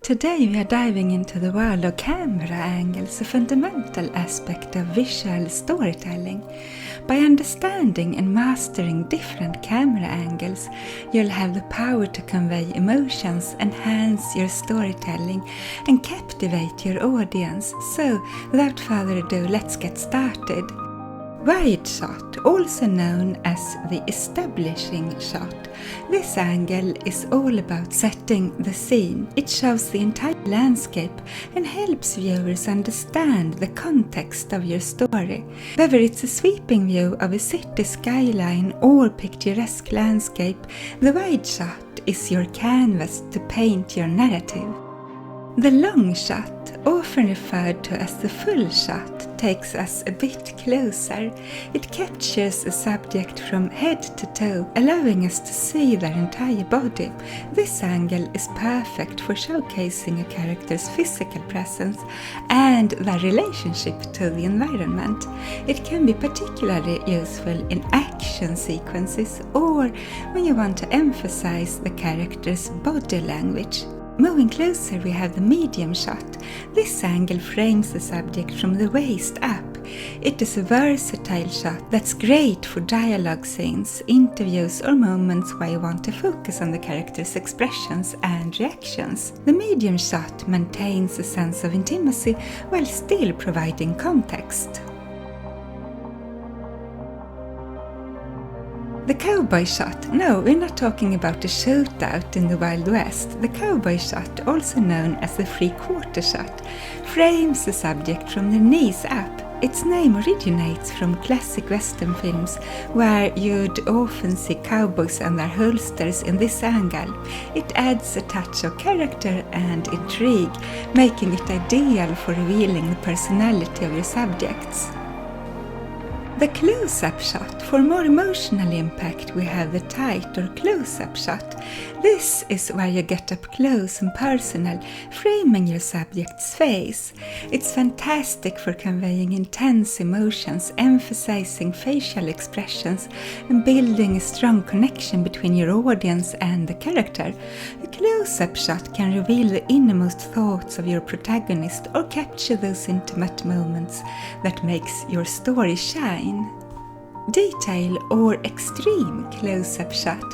Today we are diving into the world of camera angles, a fundamental aspect of visual storytelling. By understanding and mastering different camera angles, you'll have the power to convey emotions, enhance your storytelling, and captivate your audience. So, without further ado, let's get started. Wide shot, also known as the establishing shot. This angle is all about setting the scene. It shows the entire landscape and helps viewers understand the context of your story. Whether it's a sweeping view of a city skyline or picturesque landscape, the wide shot is your canvas to paint your narrative. The long shot, often referred to as the full shot, takes us a bit closer. It captures a subject from head to toe, allowing us to see their entire body. This angle is perfect for showcasing a character's physical presence and their relationship to the environment. It can be particularly useful in action sequences or when you want to emphasize the character's body language. Moving closer, we have the medium shot. This angle frames the subject from the waist up. It is a versatile shot that's great for dialogue scenes, interviews, or moments where you want to focus on the character's expressions and reactions. The medium shot maintains a sense of intimacy while still providing context. The cowboy shot. No, we're not talking about a shootout in the Wild West. The cowboy shot, also known as the three-quarter shot, frames the subject from the knees up. Its name originates from classic western films, where you'd often see cowboys and their holsters in this angle. It adds a touch of character and intrigue, making it ideal for revealing the personality of your subjects. The close-up shot. For more emotional impact, we have the tight or close-up shot. This is where you get up close and personal, framing your subject's face. It's fantastic for conveying intense emotions, emphasizing facial expressions, and building a strong connection between your audience and the character. A close-up shot can reveal the innermost thoughts of your protagonist or capture those intimate moments that makes your story shine. Detail or extreme close-up shot.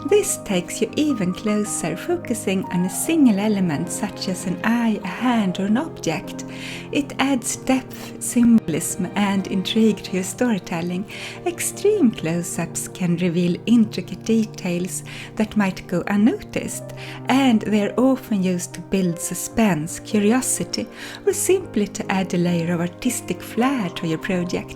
This takes you even closer, focusing on a single element such as an eye, a hand, or an object. It adds depth, symbolism, and intrigue to your storytelling. Extreme close-ups can reveal intricate details that might go unnoticed, and they are often used to build suspense, curiosity, or simply to add a layer of artistic flair to your project.